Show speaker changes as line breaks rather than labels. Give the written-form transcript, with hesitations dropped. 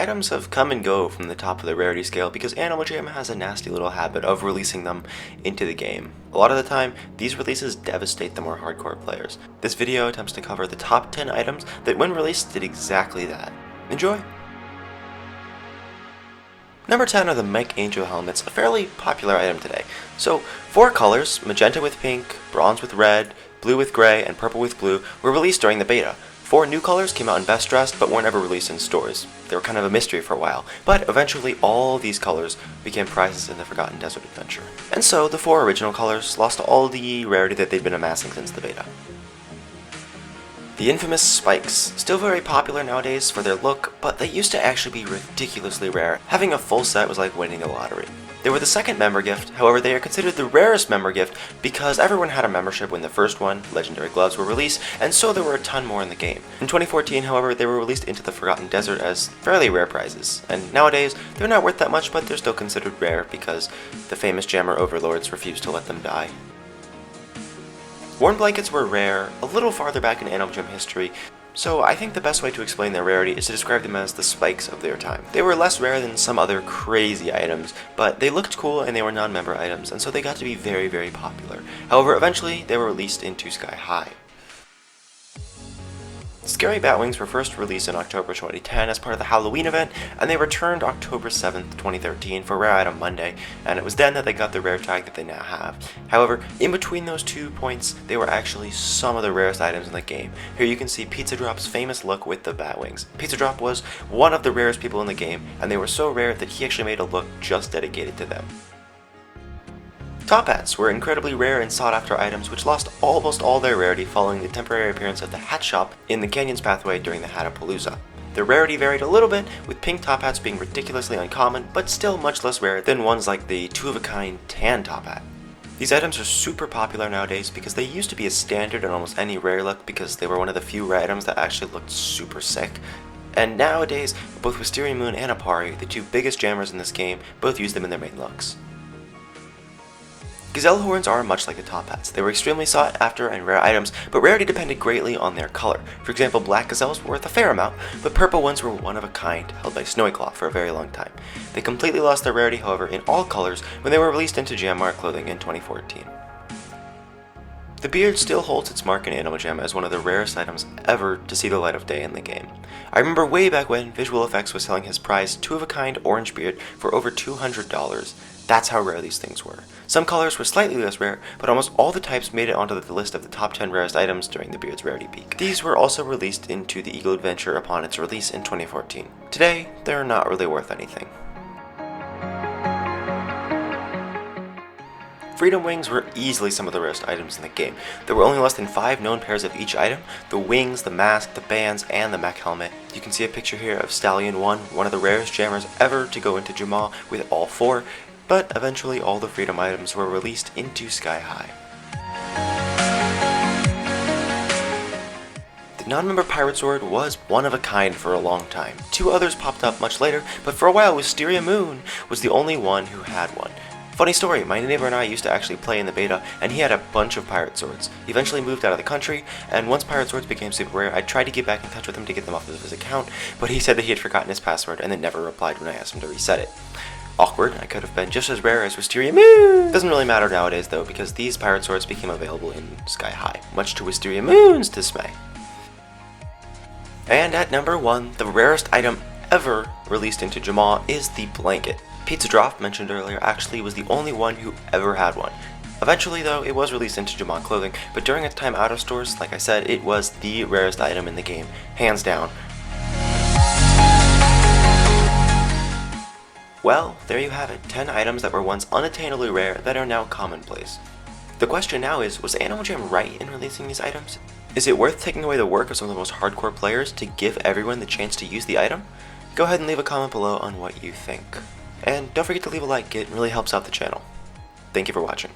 items have come and go from the top of the rarity scale because Animal Jam has a nasty little habit of releasing them into the game. A lot of the time, these releases devastate the more hardcore players. This video attempts to cover the top 10 items that when released did exactly that. Enjoy! Number 10 are the Mike Angel helmets, a fairly popular item today. So, 4 colors, magenta with pink, bronze with red, blue with gray, and purple with blue, were released during the beta. 4 new colors came out in Best Dressed, but weren't ever released in stores. They were kind of a mystery for a while, but eventually all these colors became prizes in the Forgotten Desert Adventure. And so, the 4 original colors lost all the rarity that they'd been amassing since the beta. The infamous spikes, still very popular nowadays for their look, but they used to actually be ridiculously rare. Having a full set was like winning the lottery. They were the second member gift, however they are considered the rarest member gift because everyone had a membership when the first one, Legendary Gloves, were released, and so there were a ton more in the game. In 2014, however, they were released into the Forgotten Desert as fairly rare prizes, and nowadays they're not worth that much, but they're still considered rare because the famous jammer overlords refused to let them die. Worn blankets were rare a little farther back in Animal Jam history, so I think the best way to explain their rarity is to describe them as the spikes of their time. They were less rare than some other crazy items, but they looked cool and they were non-member items, and so they got to be very, very popular. However, eventually they were released into Sky High. Scary Batwings were first released in October 2010 as part of the Halloween event, and they returned October 7th, 2013 for Rare Item Monday, and it was then that they got the rare tag that they now have. However, in between those 2 points, they were actually some of the rarest items in the game. Here you can see Pizza Drop's famous look with the Batwings. Pizza Drop was one of the rarest people in the game, and they were so rare that he actually made a look just dedicated to them. Top hats were incredibly rare and sought-after items which lost almost all their rarity following the temporary appearance of the hat shop in the Canyons Pathway during the Hatapalooza. Their rarity varied a little bit, with pink top hats being ridiculously uncommon, but still much less rare than ones like the two-of-a-kind tan top hat. These items are super popular nowadays because they used to be a standard in almost any rare look because they were one of the few rare items that actually looked super sick. And nowadays, both Wisteria Moon and Apari, the 2 biggest jammers in this game, both use them in their main looks. Gazelle Horns are much like the top hats. They were extremely sought after and rare items, but rarity depended greatly on their color. For example, black gazelles were worth a fair amount, but purple ones were one of a kind, held by Snowy Claw for a very long time. They completely lost their rarity, however, in all colors when they were released into Jammar clothing in 2014. The beard still holds its mark in Animal Jam as one of the rarest items ever to see the light of day in the game. I remember way back when Visual Effects was selling his prized 2-of-a-kind orange beard for over $200. That's how rare these things were. Some colors were slightly less rare, but almost all the types made it onto the list of the top 10 rarest items during the beard's rarity peak. These were also released into the Eagle Adventure upon its release in 2014. Today, they're not really worth anything. Freedom Wings were easily some of the rarest items in the game. There were only less than 5 known pairs of each item: the wings, the mask, the bands, and the mech helmet. You can see a picture here of Stallion 1, one of the rarest jammers ever to go into Jamal with all 4, but eventually all the Freedom items were released into Sky High. The non-member Pirate Sword was one of a kind for a long time. 2 others popped up much later, but for a while Wisteria Moon was the only one who had one. Funny story, my neighbor and I used to actually play in the beta, and he had a bunch of pirate swords. He eventually moved out of the country, and once pirate swords became super rare, I tried to get back in touch with him to get them off of his account, but he said that he had forgotten his password and then never replied when I asked him to reset it. Awkward, I could have been just as rare as Wisteria Moon! Doesn't really matter nowadays though, because these pirate swords became available in Sky High, much to Wisteria Moon's dismay. And at number 1, the rarest item ever released into Jamal is the blanket. Pizza Drop, mentioned earlier, actually was the only one who ever had one. Eventually though, it was released into Jamal clothing, but during its time out of stores, like I said, it was the rarest item in the game, hands down. Well, there you have it, 10 items that were once unattainably rare that are now commonplace. The question now is, was Animal Jam right in releasing these items? Is it worth taking away the work of some of the most hardcore players to give everyone the chance to use the item? Go ahead and leave a comment below on what you think. And don't forget to leave a like, it really helps out the channel. Thank you for watching.